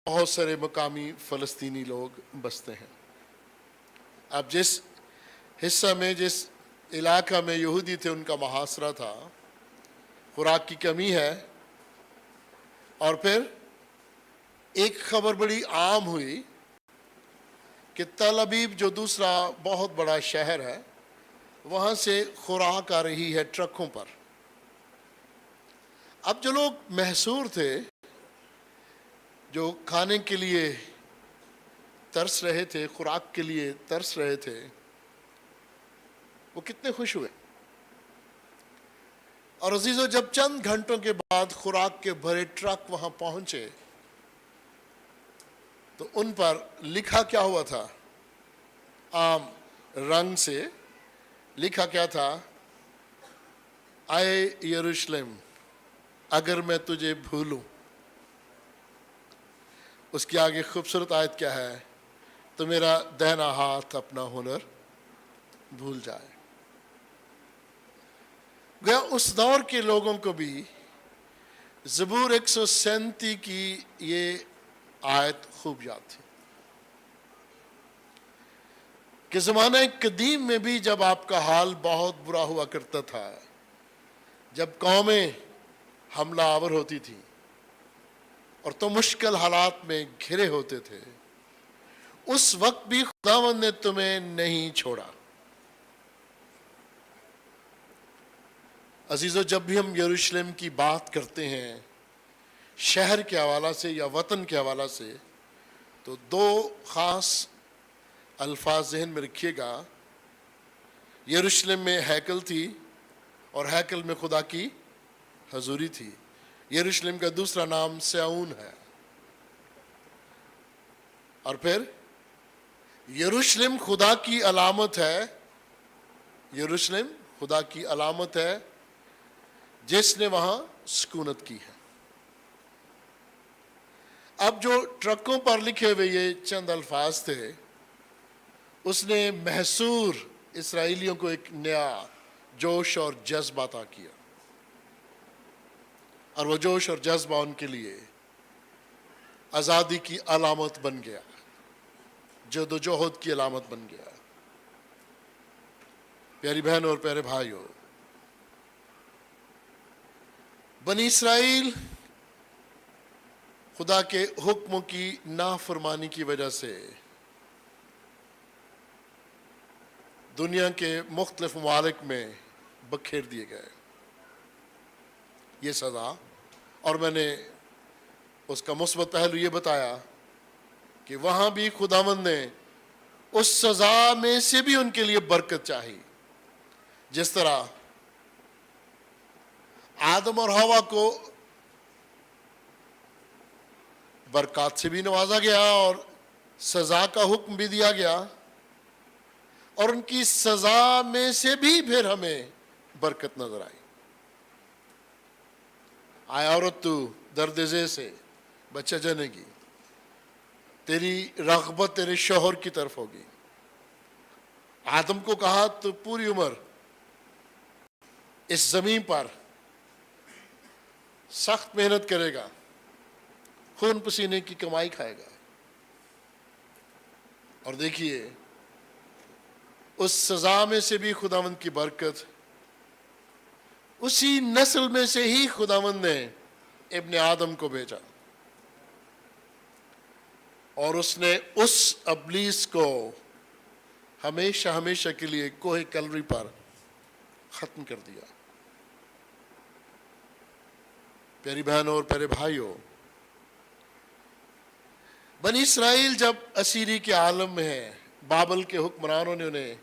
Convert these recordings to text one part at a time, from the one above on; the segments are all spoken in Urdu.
بہت سارے مقامی فلسطینی لوگ بستے ہیں۔ اب جس حصہ میں، جس علاقہ میں یہودی تھے، ان کا محاصرہ تھا، خوراک کی کمی ہے، اور پھر ایک خبر بڑی عام ہوئی کہ تل ابیب جو دوسرا بہت بڑا شہر ہے، وہاں سے خوراک آ رہی ہے ٹرکوں پر۔ اب جو لوگ محصور تھے، جو کھانے کے لیے ترس رہے تھے، خوراک کے لیے ترس رہے تھے، وہ کتنے خوش ہوئے۔ اور عزیزو، جب چند گھنٹوں کے بعد خوراک کے بھرے ٹرک وہاں پہنچے تو ان پر لکھا کیا ہوا تھا؟ عام رنگ سے لکھا کیا تھا؟ اے یروشلم، اگر میں تجھے بھولوں۔ اس کی آگے خوبصورت آیت کیا ہے؟ تو میرا دہنا ہاتھ اپنا ہنر بھول جائے۔ گویا اس دور کے لوگوں کو بھی زبور 137 کی یہ آیت خوب یاد تھی کہ زمانہ قدیم میں بھی جب آپ کا حال بہت برا ہوا کرتا تھا، جب قومیں حملہ آور ہوتی تھیں اور تو مشکل حالات میں گھرے ہوتے تھے، اس وقت بھی خداوند نے تمہیں نہیں چھوڑا۔ عزیزو، جب بھی ہم یروشلم کی بات کرتے ہیں شہر کے حوالہ سے یا وطن کے حوالہ سے، تو دو خاص الفاظ ذہن میں رکھیے گا۔ یروشلم میں ہیکل تھی اور ہیکل میں خدا کی حضوری تھی۔ یروشلم کا دوسرا نام سیون ہے۔ اور پھر یروشلم خدا کی علامت ہے، یروشلم خدا کی علامت ہے جس نے وہاں سکونت کی ہے۔ اب جو ٹرکوں پر لکھے ہوئے یہ چند الفاظ تھے، اس نے محصور اسرائیلیوں کو ایک نیا جوش اور جذبہ عطا کیا، اور وہ جوش اور جذبہ ان کے لیے آزادی کی علامت بن گیا، جدوجہد کی علامت بن گیا۔ پیاری بہنوں اور پیارے بھائیوں، بنی اسرائیل خدا کے حکموں کی نافرمانی کی وجہ سے دنیا کے مختلف ممالک میں بکھیر دیے گئے۔ یہ سزا، اور میں نے اس کا مثبت پہلو یہ بتایا کہ وہاں بھی خداوند نے اس سزا میں سے بھی ان کے لیے برکت چاہی۔ جس طرح آدم اور حوا کو برکات سے بھی نوازا گیا اور سزا کا حکم بھی دیا گیا، اور ان کی سزا میں سے بھی پھر ہمیں برکت نظر آئی۔ آئے عورت، تو درد ذہ سے بچہ جنے گی، تیری رغبت تیرے شوہر کی طرف ہوگی۔ آدم کو کہا تو پوری عمر اس زمین پر سخت محنت کرے گا، خون پسینے کی کمائی کھائے گا، اور دیکھیے اس سزا میں سے بھی خداوند کی برکت، اسی نسل میں سے ہی خداوند نے ابن آدم کو بھیجا، اور اس نے اس ابلیس کو ہمیشہ ہمیشہ کے لیے کوہ کلوری پر ختم کر دیا۔ پیاری بہنوں اور پیارے بھائیوں، بنی اسرائیل جب اسیری کے عالم میں ہے، بابل کے حکمرانوں نے انہیں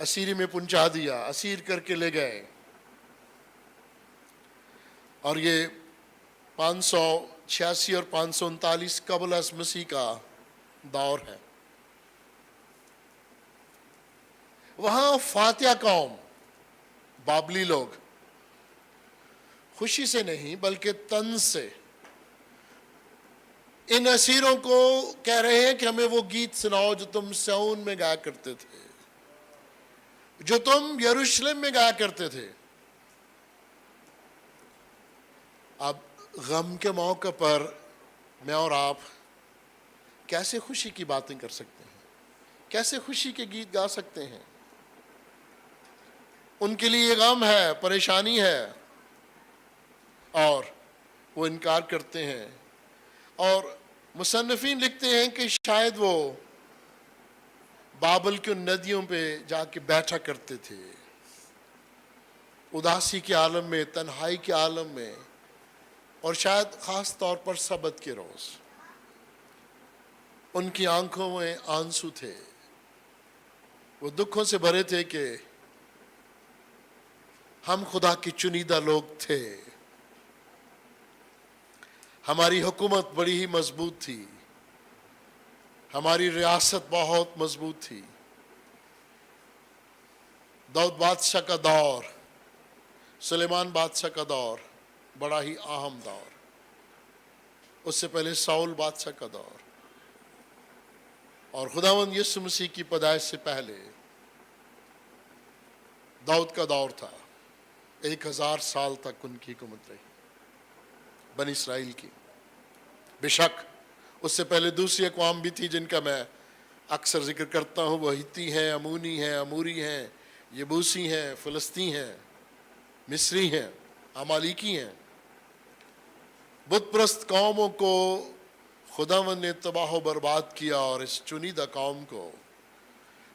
اسیری میں پہنچا دیا، اسیر کر کے لے گئے، اور یہ 586 اور 539 قبل از مسیح کا دور ہے۔ وہاں فاتح قوم، بابلی لوگ، خوشی سے نہیں بلکہ طنز سے ان اسیروں کو کہہ رہے ہیں کہ ہمیں وہ گیت سناؤ جو تم سیون میں گایا کرتے تھے، جو تم یروشلم میں گایا کرتے تھے۔ اب غم کے موقع پر میں اور آپ کیسے خوشی کی باتیں کر سکتے ہیں، کیسے خوشی کے گیت گا سکتے ہیں؟ ان کے لیے غم ہے، پریشانی ہے، اور وہ انکار کرتے ہیں، اور مصنفین لکھتے ہیں کہ شاید وہ بابل کی ندیوں پہ جا کے بیٹھا کرتے تھے، اداسی کے عالم میں، تنہائی کے عالم میں، اور شاید خاص طور پر سبت کے روز ان کی آنکھوں میں آنسو تھے، وہ دکھوں سے بھرے تھے کہ ہم خدا کے چنیدہ لوگ تھے، ہماری حکومت بڑی ہی مضبوط تھی، ہماری ریاست بہت مضبوط تھی، داؤد بادشاہ کا دور، سلیمان بادشاہ کا دور بڑا ہی اہم دور، اس سے پہلے ساؤل بادشاہ کا دور، اور خداوند یسوع مسیح کی پیدائش سے پہلے داؤد کا دور تھا۔ 1000 سال تک ان کی حکومت رہی بنی اسرائیل کی۔ بے شک اس سے پہلے دوسری اقوام بھی تھی جن کا میں اکثر ذکر کرتا ہوں، وہ ہتی ہیں، امونی ہیں، اموری ہیں، یبوسی ہیں، فلسطین ہیں، مصری ہیں، عمالیکی ہیں۔ بت پرست قوموں کو خداوند نے تباہ و برباد کیا، اور اس چنیدہ قوم کو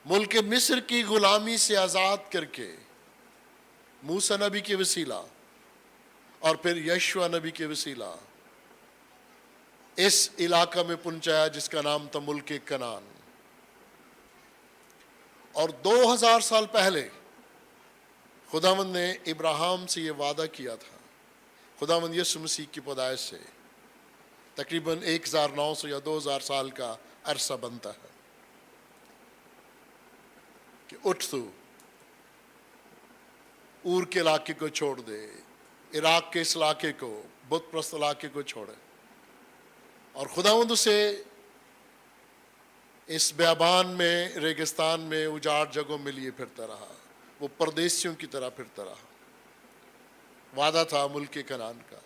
ملک مصر کی غلامی سے آزاد کر کے موسیٰ نبی کے وسیلہ اور پھر یشوع نبی کے وسیلہ اس علاقہ میں پہنچایا جس کا نام تھا ملک کنعان۔ اور 2000 سال پہلے خداوند نے ابراہیم سے یہ وعدہ کیا تھا، خداوند یسوع مسیح کی پیدائش سے تقریباً 1900 یا 2000 سال کا عرصہ بنتا ہے کہ اٹھ تو اور کے علاقے کو چھوڑ دے، عراق کے اس علاقے کو، بت پرست علاقے کو چھوڑے، اور خداوند اسے اس بیابان میں، ریگستان میں، اجاڑ جگہوں میں لیے پھرتا رہا، وہ پردیسیوں کی طرح پھرتا رہا۔ وعدہ تھا ملک کنعان کا۔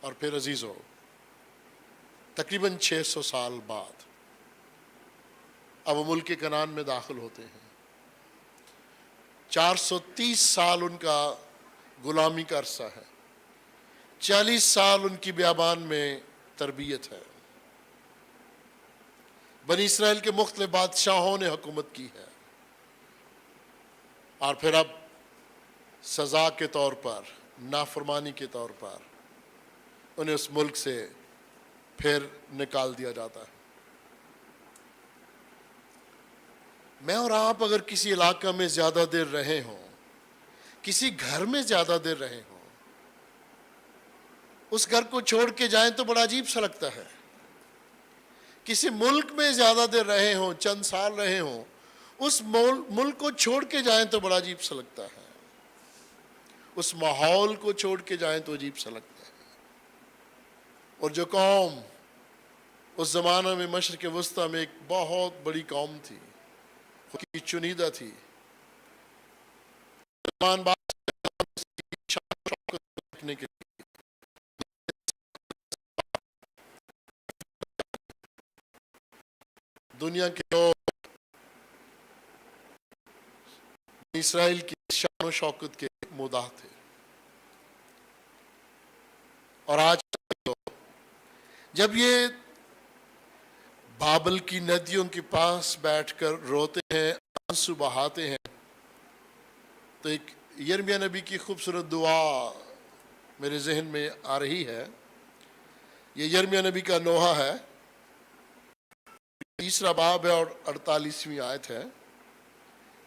اور پھر عزیزو تقریباً 600 سال بعد اب وہ ملک کنعان میں داخل ہوتے ہیں۔ 430 سال ان کا غلامی کا عرصہ ہے، 40 سال ان کی بیابان میں تربیت ہے، بنی اسرائیل کے مختلف بادشاہوں نے حکومت کی ہے، اور پھر اب سزا کے طور پر، نافرمانی کے طور پر انہیں اس ملک سے پھر نکال دیا جاتا ہے۔ میں اور آپ اگر کسی علاقہ میں زیادہ دیر رہے ہوں، کسی گھر میں زیادہ دیر رہے ہوں، اس گھر کو چھوڑ کے جائیں تو بڑا عجیب سا لگتا ہے۔ کسی ملک میں زیادہ دیر رہے ہوں، چند سال رہے ہوں، اس ملک کو چھوڑ کے جائیں تو بڑا عجیب سا لگتا ہے، اس ماحول کو چھوڑ کے جائیں تو عجیب سا لگتا ہے۔ اور جو قوم اس زمانہ میں مشرق وسطیٰ میں ایک بہت بڑی قوم تھی، خود کی چنیدہ تھی، سلیمان بادشاہ کی شان و شوکت رکھنے کے لیے دنیا کے لوگ اسرائیل کی شان و شوکت کے مداح تھے۔ اور آج جب یہ بابل کی ندیوں کے پاس بیٹھ کر روتے ہیں، آنسو بہاتے ہیں، تو ایک یرمیہ نبی کی خوبصورت دعا میرے ذہن میں آ رہی ہے۔ یہ یرمیہ نبی کا نوحہ ہے، 3 باب ہے اور 48ویں آیت ہے۔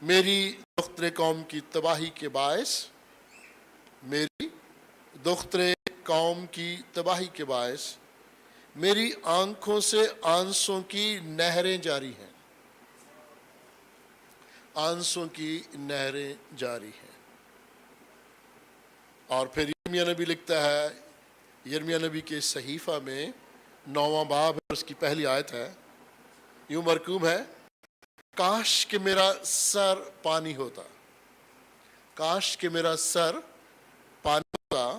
میری دختر قوم کی تباہی کے باعث، میری دختر قوم کی تباہی کے باعث میری آنکھوں سے آنسوں کی نہریں جاری ہیں، آنسوں کی نہریں جاری ہیں۔ اور پھر یرمیہ نبی لکھتا ہے، یرمیہ نبی کے صحیفہ میں 9واں باب ہے، اس کی پہلی آیت ہے، یوں مرکوم ہے، کاش کہ میرا سر پانی ہوتا، کاش کہ میرا سر پانی ہوتا،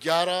11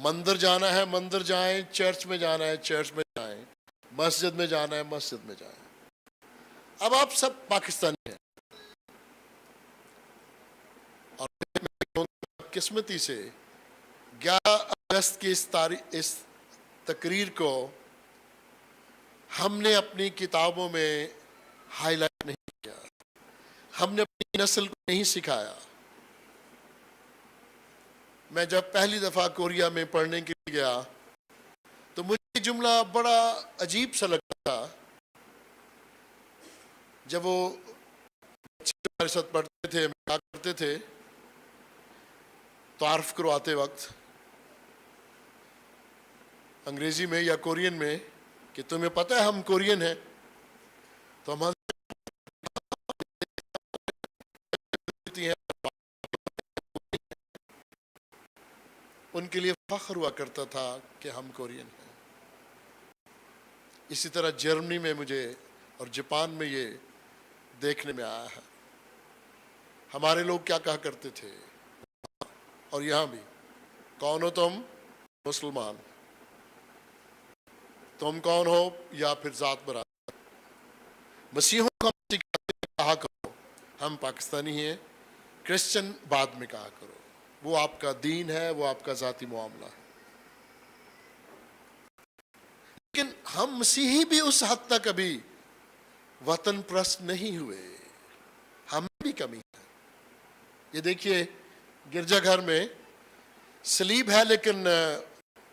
مندر جانا ہے مندر جائیں، چرچ میں جانا ہے چرچ میں جائیں، مسجد میں جانا ہے مسجد میں جائیں۔ اب آپ سب پاکستانی ہیں، اور قسمتی سے 11 اگست کی اس تقریر کو ہم نے اپنی کتابوں میں ہائی لائٹ نہیں کیا، ہم نے اپنی نسل کو نہیں سکھایا۔ میں جب پہلی دفعہ کوریا میں پڑھنے کے لیے گیا تو مجھے یہ جملہ بڑا عجیب سا لگتا تھا، جب وہ بچے ہمارے ساتھ پڑھتے تھے، کیا کرتے تھے تعارف کرواتے وقت انگریزی میں یا کورین میں کہ تمہیں پتہ ہے ہم کورین ہیں، تو ہم ان کے لیے فخر ہوا کرتا تھا کہ ہم کورین ہیں۔ اسی طرح جرمنی میں مجھے اور جاپان میں یہ دیکھنے میں آیا ہے، ہمارے لوگ کیا کہا کرتے تھے، اور یہاں بھی، کون ہو تم؟ مسلمان۔ تم کون ہو؟ یا پھر ذات برادر۔ مسیحوں کو ہم کہا کرو ہم پاکستانی ہیں، کرسچن بعد میں کہا کرو، وہ آپ کا دین ہے، وہ آپ کا ذاتی معاملہ ہے۔ لیکن ہم مسیحی بھی اس حد تک ابھی وطن پرست نہیں ہوئے، ہم بھی کمی ہے۔ یہ دیکھیے گرجا گھر میں صلیب ہے لیکن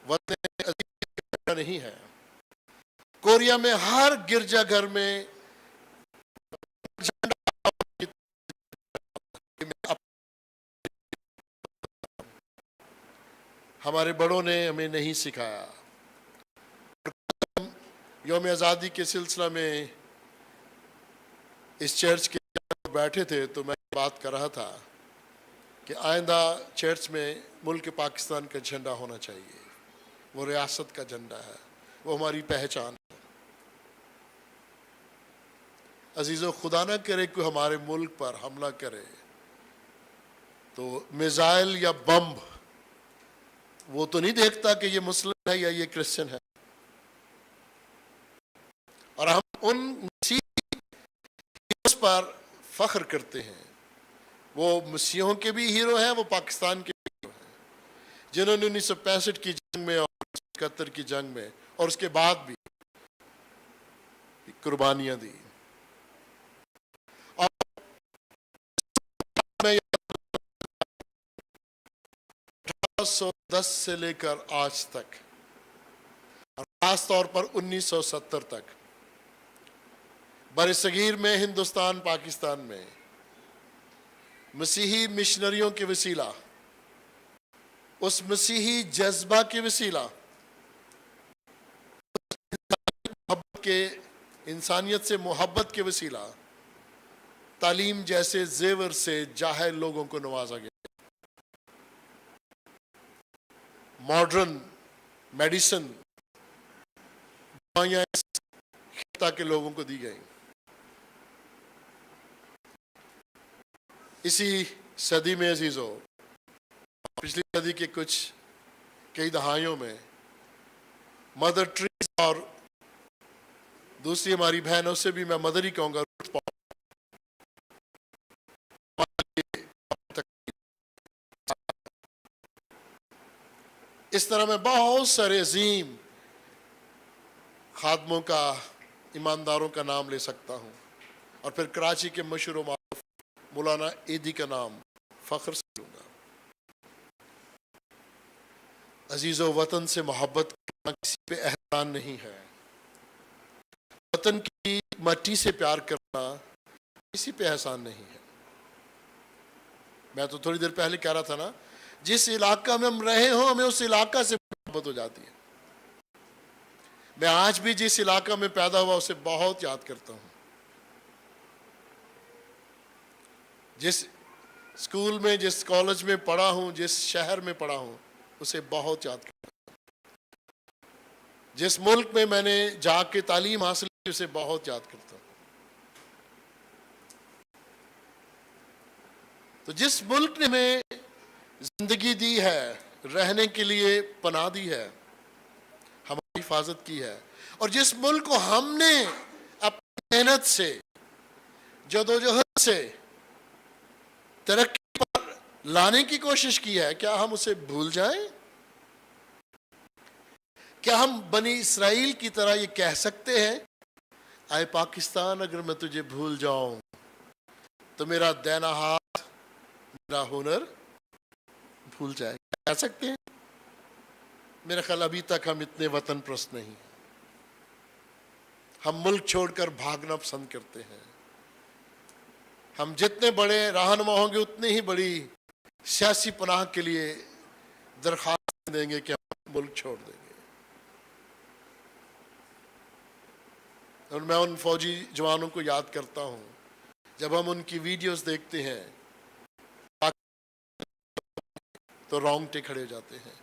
وطن عزیز نہیں ہے۔ کوریا میں ہر گرجا گھر میں ہمارے بڑوں نے ہمیں نہیں سکھایا۔ یوم آزادی کے سلسلہ میں اس چرچ کے بیٹھے تھے تو میں بات کر رہا تھا کہ آئندہ چرچ میں ملک پاکستان کا جھنڈا ہونا چاہیے، وہ ریاست کا جھنڈا ہے، وہ ہماری پہچان ہے۔ عزیزو، خدا نہ کرے کہ ہمارے ملک پر حملہ کرے تو میزائل یا بمب وہ تو نہیں دیکھتا کہ یہ مسلم ہے یا یہ کرسچن ہے، اور ہم ان مسیح پر فخر کرتے ہیں۔ وہ مسیحوں کے بھی ہیرو ہیں، وہ پاکستان کے بھی ہیرو ہیں، جنہوں نے 1965 کی جنگ میں اور 1971 کی جنگ میں اور اس کے بعد بھی قربانیاں دی۔ اور میں 1810 سے لے کر آج تک، اور خاص طور پر 1970 تک برصغیر میں، ہندوستان پاکستان میں مسیحی مشنریوں کے وسیلہ، اس مسیحی جذبہ کے وسیلہ، محبت کے، انسانیت سے محبت کے وسیلہ، تعلیم جیسے زیور سے جاہل لوگوں کو نوازا گیا، ماڈرن میڈیسن دوائیاں خطہ کے لوگوں کو دی گئیں۔ اسی صدی میں عزیزو، پچھلی صدی کے کئی دہائیوں میں مدر ٹریسا اور دوسری ہماری بہنوں سے بھی میں مدر ہی کہوں گا، اس طرح میں بہت سارے عظیم خادموں کا، ایمانداروں کا نام لے سکتا ہوں، اور پھر کراچی کے مشہور و معروف مولانا ایدی کا نام فخر سے لوں گا۔ عزیزو، وطن سے محبت کرنا کسی پہ احسان نہیں ہے، وطن کی مٹی سے پیار کرنا کسی پہ احسان نہیں ہے۔ میں تو تھوڑی دیر پہلے کہہ رہا تھا نا، جس علاقہ میں ہم رہے ہوں ہمیں اس علاقہ سے محبت ہو جاتی ہے۔ میں آج بھی جس علاقہ میں پیدا ہوا اسے بہت یاد کرتا ہوں، جس اسکول میں، جس کالج میں پڑھا ہوں، جس شہر میں پڑھا ہوں اسے بہت یاد کرتا ہوں، جس ملک میں نے جا کے تعلیم حاصل کی اسے بہت یاد کرتا ہوں۔ تو جس ملک نے ہمیں زندگی دی ہے، رہنے کے لیے پناہ دی ہے، ہماری حفاظت کی ہے، اور جس ملک کو ہم نے اپنی محنت سے، جدوجہد سے ترقی پر لانے کی کوشش کی ہے، کیا ہم اسے بھول جائیں؟ کیا ہم بنی اسرائیل کی طرح یہ کہہ سکتے ہیں، اے پاکستان اگر میں تجھے بھول جاؤں تو میرا دینا ہاتھ، میرا ہنر بھول جائے؟ کہہ سکتے ہیں؟ میرا خیال ابھی تک ہم اتنے وطن پرست نہیں، ہم ملک چھوڑ کر بھاگنا پسند کرتے ہیں۔ ہم جتنے بڑے رہنما ہوں گے اتنی ہی بڑی سیاسی پناہ کے لیے درخواست دیں گے کہ ہم ملک چھوڑ دیں گے۔ اور میں ان فوجی جوانوں کو یاد کرتا ہوں، جب ہم ان کی ویڈیوز دیکھتے ہیں تو رونگٹے کھڑے ہو جاتے ہیں،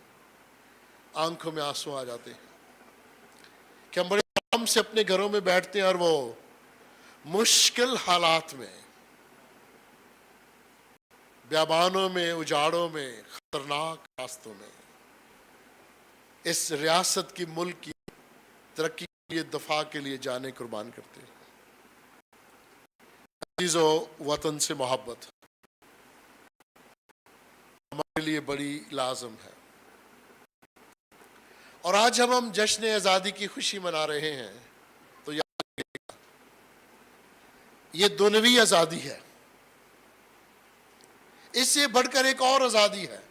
آنکھوں میں آنسو آ جاتے ہیں کہ ہم بڑے آرام سے اپنے گھروں میں بیٹھتے ہیں اور وہ مشکل حالات میں، بیابانوں میں، اجاڑوں میں، خطرناک راستوں میں اس ریاست کی، ملک کی ترقی کے لیے، دفاع کے لیے جانیں قربان کرتے ہیں۔ عزیزو، وطن سے محبت ہمارے لیے بڑی لازم ہے، اور آج جب ہم جشن آزادی کی خوشی منا رہے ہیں تو یہ دنیوی آزادی ہے، اس سے بڑھ کر ایک اور آزادی ہے۔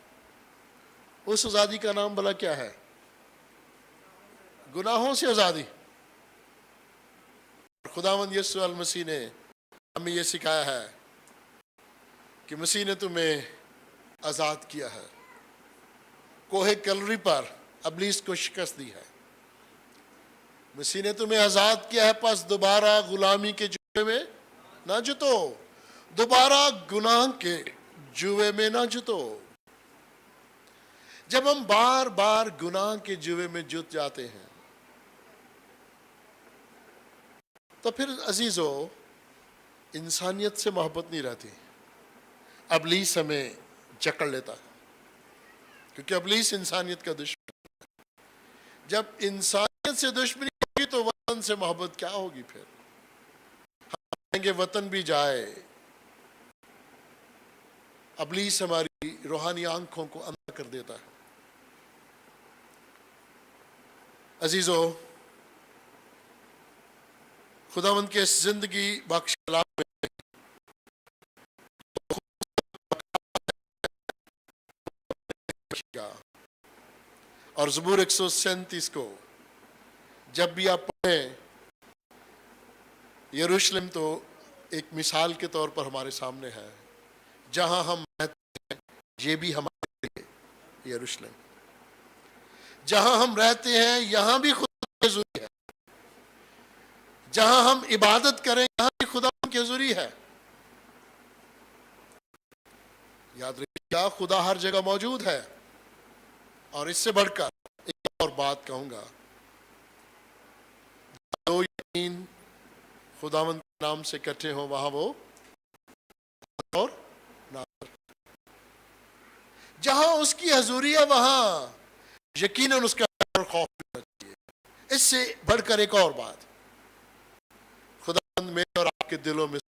اس آزادی کا نام بھلا کیا ہے؟ گناہوں سے آزادی۔ خداوند یسوع المسیح نے ہمیں یہ سکھایا ہے کہ مسیح نے تمہیں آزاد کیا ہے، کوہ کلوری پر ابلیس کو شکست دی ہے، مسیح نے تمہیں آزاد کیا ہے، پس دوبارہ غلامی کے جوے میں نہ جتو، دوبارہ گناہ کے جوے میں نہ جتو۔ جب ہم بار بار گناہ کے جوے میں جت جاتے ہیں تو پھر عزیزو انسانیت سے محبت نہیں رہتی، ابلیس ہمیں جکڑ لیتا ہے، کیونکہ ابلیس انسانیت کا دشمن ہے۔ جب انسانیت سے دشمنی ہوگی تو وطن سے محبت کیا ہوگی؟ پھر ہم کہیں گے وطن بھی جائے، ابلیس ہماری روحانی آنکھوں کو اندھا کر دیتا ہے۔ عزیزو، خداوند کے زندگی بخش کلام میں اور زبور 137 کو جب بھی آپ پڑھیں، یروشلم تو ایک مثال کے طور پر ہمارے سامنے ہے، جہاں ہم رہتے ہیں یہ بھی ہمارے لیے یروشلم، جہاں ہم رہتے ہیں یہاں بھی خدا کی حضوری ہے، جہاں ہم عبادت کریں یہاں بھی خدا کی حضوری ہے۔ یاد رکھیے، خدا ہر جگہ موجود ہے، اور اس سے بڑھ کر ایک اور بات کہوں گا، دو یقین خداوند کے نام سے اکٹھے ہوں وہاں وہ اور ناظر، جہاں اس کی حضوری ہے وہاں یقیناً اس کا ڈر اور خوف ہونا چاہیے۔ اس سے بڑھ کر ایک اور بات، خداوند میرے اور آپ کے دلوں میں،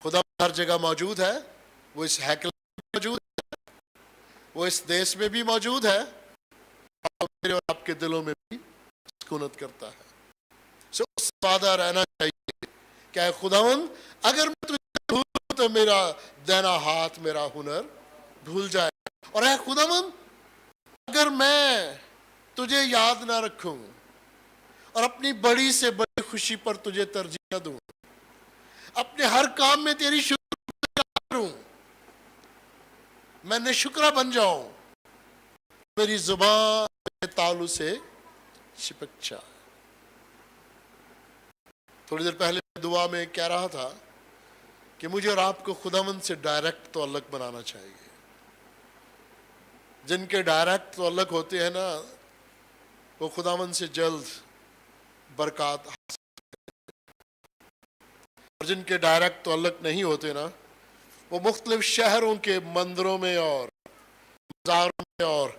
خدا ہر جگہ موجود ہے، وہ اس ہیکل میں موجود ہے، وہ اس دیش میں بھی موجود ہے، اور میرے اور آپ کے دلوں میں بھی سکونت کرتا ہے۔ سو اس سے وعدہ رہنا چاہیے کہ اے خداوند اگر میں تجھے بھولوں تو میرا دینا ہاتھ، میرا ہنر بھول جائے، اور اے خداوند اگر میں تجھے یاد نہ رکھوں اور اپنی بڑی سے بڑی خوشی پر تجھے ترجیح نہ دوں، اپنے ہر کام میں تیری شکر کروں، میں نے شکرہ بن جاؤں، میری زبان میرے تالو سے چپک جائے۔ تھوڑی دیر پہلے دعا میں کہہ رہا تھا کہ مجھے اور آپ کو خداوند سے ڈائریکٹ تعلق بنانا چاہیے۔ جن کے ڈائریکٹ تعلق ہوتے ہیں نا وہ خداوند سے جلد برکات حاصل، اور جن کے ڈائریکٹ تعلق نہیں ہوتے نا وہ مختلف شہروں کے مندروں میں اور مزاروں میں اور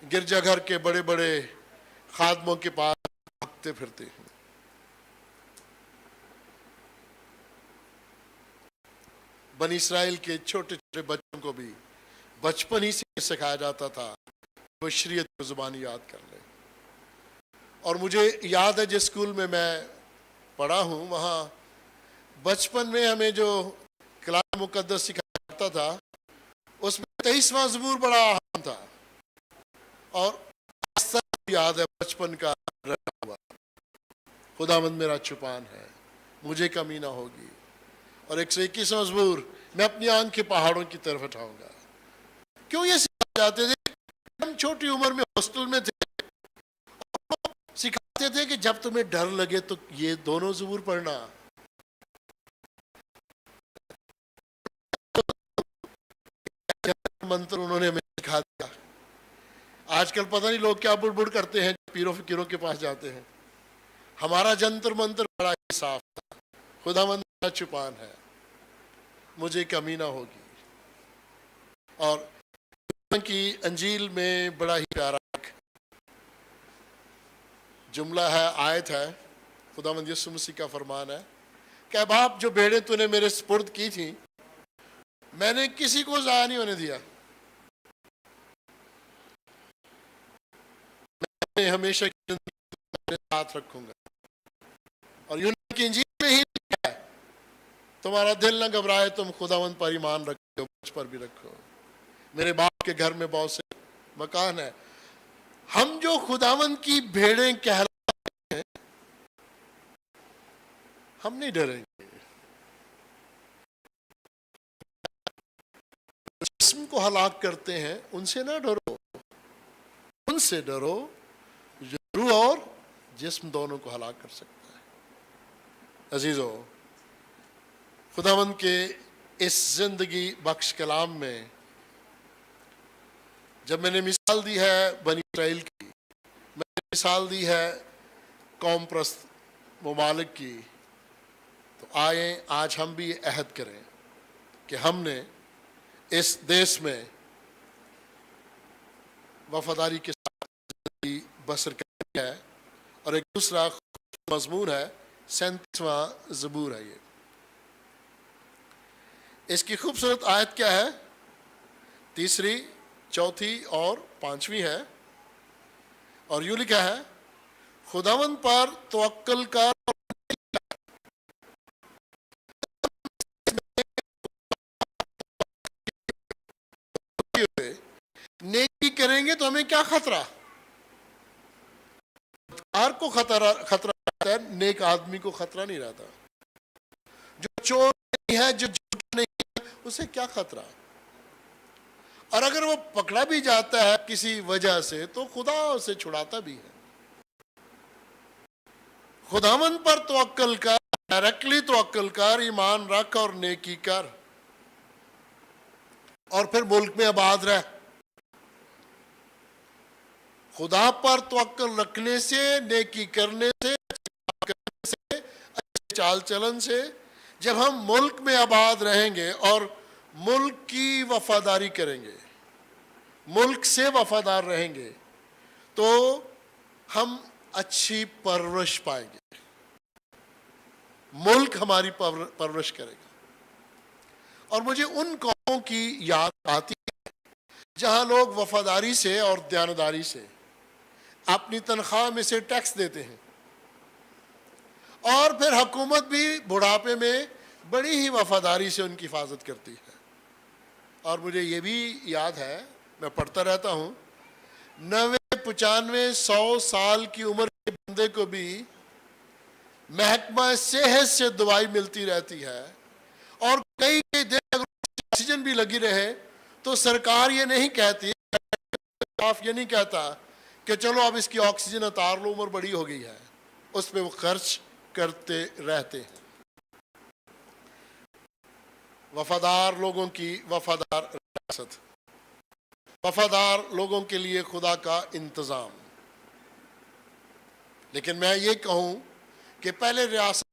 گرجا گھر کے بڑے بڑے خادموں کے پاس بھاگتے پھرتے ہیں۔ بنی اسرائیل کے چھوٹے چھوٹے بچوں کو بھی بچپن ہی سے سکھایا جاتا تھا وہ شریعت کو زبانی یاد کر لیں۔ اور مجھے یاد ہے جس اسکول میں پڑھا ہوں وہاں بچپن میں ہمیں جو کلام مقدس سکھایا جاتا تھا اس میں 23واں زبور بڑا اہم تھا، اور یاد ہے بچپن کا رہا ہوا، خداوند میرا چھپان ہے، مجھے کمی نہ ہوگی، اور 121واں زبور، میں اپنی آنکھ کے پہاڑوں کی طرف اٹھاؤں گا۔ کیوں یہ سکھاتے جاتے تھے؟ ہم چھوٹی عمر میں ہاسٹل میں تھے، سکھاتے تھے کہ جب تمہیں ڈر لگے تو یہ دونوں زبور پڑھنا۔ منتر انہوں نے ہمیں سکھا دیا۔ آج کل پتہ نہیں لوگ کیا بڑ بڑ کرتے ہیں پیروں فقیروں کے پاس جاتے ہیں۔ ہمارا جنتر منتر بڑا ہی صاف تھا، خداوند میرا چھپان ہے، مجھے کمی نہ ہوگی۔ اور کی انجیل میں بڑا ہی پیارا جملہ ہے، آیت ہے، خداوند یسوع مسیح کا فرمان ہے کہ باپ جو بھیڑیں تو نے میرے سپرد کی تھیں میں نے کسی کو ضائع نہیں ہونے دیا، میں ہمیشہ کی زندگی میرے ساتھ رکھوں گا۔ اور یونان کی انجیل میں ہی لکھا ہے تمہارا دل نہ گھبرائے، تم خداوند پر ایمان رکھو، مجھ پر بھی رکھو، میرے باپ کے گھر میں بہت سے مکان ہے۔ ہم جو خداوند کی بھیڑیں کہلاتے ہیں ہم نہیں ڈریں گے۔ جسم کو ہلاک کرتے ہیں ان سے نہ ڈرو، ان سے ڈرو جو روح اور جسم دونوں کو ہلاک کر سکتا ہے۔ عزیزو، خداوند کے اس زندگی بخش کلام میں جب میں نے مثال دی ہے بنی اسرائیل کی، میں نے مثال دی ہے قوم پرست ممالک کی، تو آئیں آج ہم بھی عہد کریں کہ ہم نے اس دیش میں وفاداری کے ساتھ زندگی بسر کرنی ہے۔ اور ایک دوسرا مضمون ہے 37واں زبور ہے، یہ اس کی خوبصورت آیت کیا ہے؟ 3، 4 اور 5 ہے، اور یوں لکھا ہے خداوند پر توکل کر نیکی کریں گے تو ہمیں کیا خطرہ؟ بدکار کو خطرہ رہتا ہے، نیک آدمی کو خطرہ نہیں رہتا۔ جو چور نہیں ہے، جو جھوٹا نہیں ہے، اسے کیا خطرہ؟ اور اگر وہ پکڑا بھی جاتا ہے کسی وجہ سے تو خدا اسے چھڑاتا بھی ہے۔ خداوند پر توکل کر، ڈائریکٹلی توکل کر، ایمان رکھ اور نیکی کر، اور پھر ملک میں آباد رہ۔ خدا پر توکل رکھنے سے، نیکی کرنے سے، اچھے چال چلن سے جب ہم ملک میں آباد رہیں گے اور ملک کی وفاداری کریں گے، ملک سے وفادار رہیں گے، تو ہم اچھی پرورش پائیں گے، ملک ہماری پرورش کرے گا۔ اور مجھے ان قوموں کی یاد آتی ہے جہاں لوگ وفاداری سے اور دیانتداری سے اپنی تنخواہ میں سے ٹیکس دیتے ہیں، اور پھر حکومت بھی بڑھاپے میں بڑی ہی وفاداری سے ان کی حفاظت کرتی ہے۔ اور مجھے یہ بھی یاد ہے، میں پڑھتا رہتا ہوں، 90، 95، 100 سال کی عمر کے بندے کو بھی محکمہ صحت سے دوائی ملتی رہتی ہے، اور کئی دن اگر آکسیجن بھی لگی رہے تو سرکار یہ نہیں کہتی، یہ نہیں کہتا کہ چلو اب اس کی آکسیجن اتار لو، عمر بڑی ہو گئی ہے، اس پہ وہ خرچ کرتے رہتے ہیں۔ وفادار لوگوں کی وفادار ریاست، وفادار لوگوں کے لیے خدا کا انتظام۔ لیکن میں یہ کہوں کہ پہلے ریاست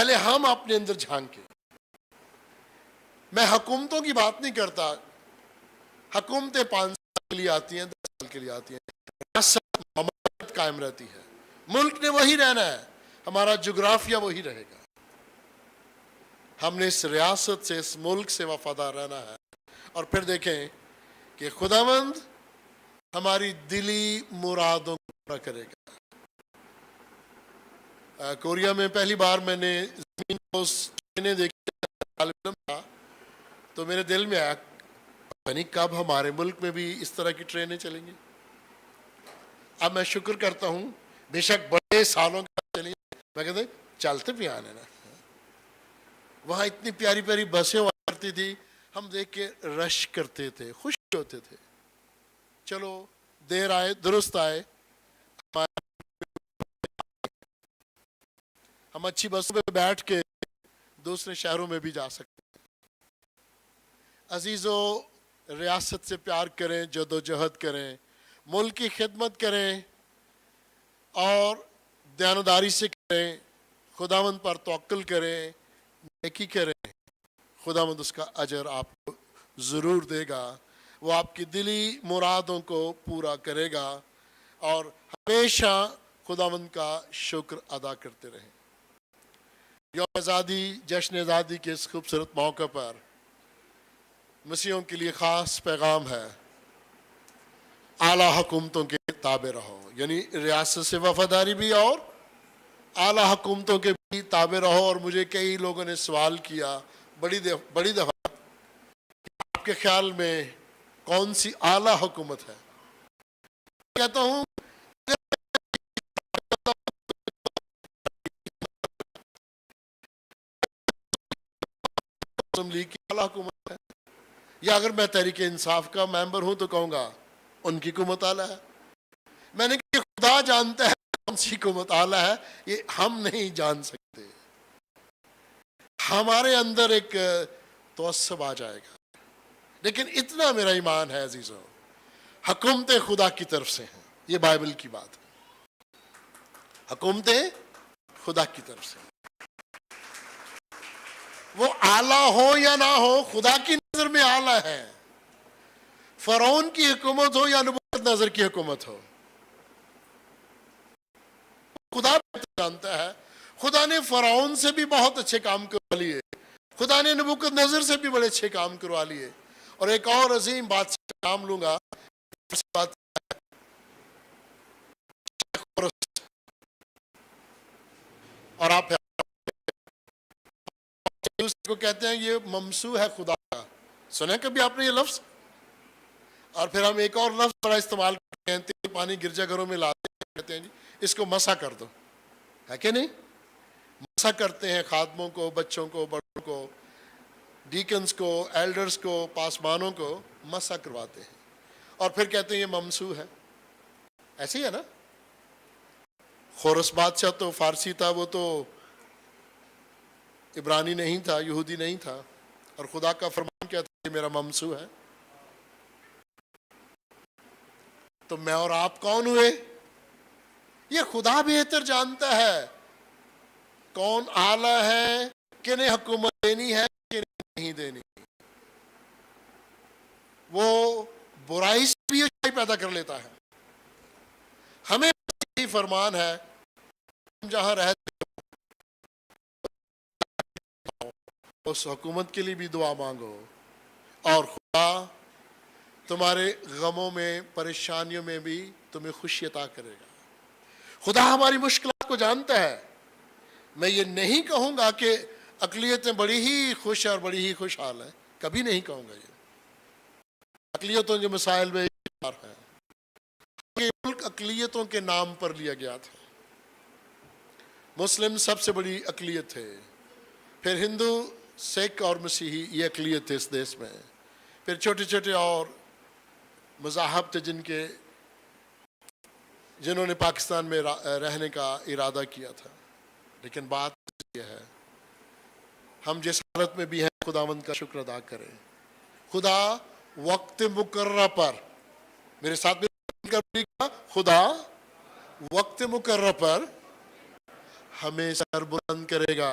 پہلے ہم اپنے اندر جھانکیں. میں حکومتوں کی بات نہیں کرتا. حکومتیں 5 سال کے لیے آتی ہیں، 10 سال کے لیے آتی ہیں، ریاست مملکت قائم رہتی ہے. ملک نے وہی رہنا ہے، ہمارا جغرافیہ وہی رہے گا. ہم نے اس ریاست سے، اس ملک سے وفادار رہنا ہے. اور پھر دیکھیں کہ خداوند ہماری دلی مرادوں کو پورا کرے گا. کوریا میں پہلی بار میں نے زمین کو ٹرینیں دیکھی، طالب علم تھا، تو میرے دل میں آیا پتہ نہیں کب ہمارے ملک میں بھی اس طرح کی ٹرینیں چلیں گی. اب میں شکر کرتا ہوں، بے شک بڑے سالوں کے بعد چلیں گے، میں کہتا ہوں چلتے بھی آنے نا. وہاں اتنی پیاری پیاری بسیں ہوا کرتی تھی، ہم دیکھ کے رش کرتے تھے، خوش ہوتے تھے. چلو دیر آئے درست آئے، ہم اچھی بسوں پہ بیٹھ کے دوسرے شہروں میں بھی جا سکتے ہیں. عزیزو، ریاست سے پیار کریں، جدوجہد کریں، ملک کی خدمت کریں اور دیانتداری سے کریں. خداوند پر توکل کریں، نیکی کریں. خداوند اس کا اجر آپ کو ضرور دے گا. وہ آپ کی دلی مرادوں کو پورا کرے گا اور ہمیشہ خداوند کا شکر ادا کرتے رہیں. یوم آزادی، جشن آزادی کے اس خوبصورت موقع پر مسیحیوں کے لیے خاص پیغام ہے: اعلیٰ حکومتوں کے تابع رہو. یعنی ریاست سے وفاداری بھی اور اعلیٰ حکومتوں کے بھی تابع رہو. اور مجھے کئی لوگوں نے سوال کیا بڑی دفعہ، آپ کے خیال میں کون سی اعلیٰ حکومت ہے؟ کہتا ہوں مسلم لیگ کی اعلیٰ حکومت ہے، یا اگر میں تحریک انصاف کا ممبر ہوں تو کہوں گا ان کی حکومت اعلیٰ ہے. میں نے کہا خدا جانتا ہے کون سی حکومت اعلیٰ ہے، یہ ہم نہیں جان سکتے. ہمارے اندر ایک توسب آ جائے گا، لیکن اتنا میرا ایمان ہے عزیزوں، حکومتیں خدا کی طرف سے ہیں. یہ بائبل کی بات ہے، حکومتیں خدا کی طرف سے ہیں. وہ اعلیٰ ہو یا نہ ہو، خدا کی نظر میں اعلیٰ ہے. فرعون کی حکومت ہو یا نبوکد نظر کی حکومت ہو، خدا بہتر جانتا ہے. خدا نے فرعون سے بھی بہت اچھے کام کروا لیے، خدا نے نبوکد نظر سے بھی بڑے اچھے کام کروا لیے. اور ایک اور عظیم بادشاہ کا نام لوں گا، اور آپ اس کو کہتے ہیں یہ ممسوح ہے خدا کا. سنے کبھی آپ نے یہ لفظ؟ اور پھر ہم ایک اور لفظ بڑا استعمال کرتے ہیں، تیل پانی گرجا گھروں میں لاتے ہیں، کہتے ہیں جی اس کو مسح کر دو، ہے کہ نہیں؟ مسح کرتے ہیں خادموں کو، بچوں کو، بڑوں کو، ڈیکنز کو، ایلڈرز کو، پاسمانوں کو مسح کرواتے ہیں اور پھر کہتے ہیں یہ ممسوح ہے. ایسے ہی ہے نا؟ خورس بادشاہ تو فارسی تھا، وہ تو عبرانی نہیں تھا، یہودی نہیں تھا، اور خدا کا فرمان کیا تھا؟ یہ میرا ممسوح ہے. تو میں اور آپ کون ہوئے؟ یہ خدا بہتر جانتا ہے کون اعلیٰ ہے، کنہیں حکومت دینی ہے کنہیں نہیں دینی. وہ برائی سے بھی اچھائی پیدا کر لیتا ہے. ہمیں یہی فرمان ہے، ہم جہاں رہتے اس حکومت کے لیے بھی دعا مانگو، اور خدا تمہارے غموں میں، پریشانیوں میں بھی تمہیں خوشی عطا کرے گا. خدا ہماری مشکلات کو جانتا ہے. میں یہ نہیں کہوں گا کہ اقلیتیں بڑی ہی خوش اور بڑی ہی خوشحال ہیں، کبھی نہیں کہوں گا. یہ اقلیتوں کے مسائل میں ہیں. یہ ملک اقلیتوں کے نام پر لیا گیا تھا. مسلم سب سے بڑی اقلیت ہے، پھر ہندو، سکھ اور مسیحی، یہ اقلیت تھے اس دیش میں. پھر چھوٹے چھوٹے اور مذاہب تھے جنہوں نے پاکستان میں رہنے کا ارادہ کیا تھا. لیکن بات یہ ہے، ہم جس حالت میں بھی ہیں خداوند کا شکر ادا کریں. خدا وقت مقررہ پر، میرے ساتھ میں خدا وقت مقررہ پر ہمیں سر بلند کرے گا.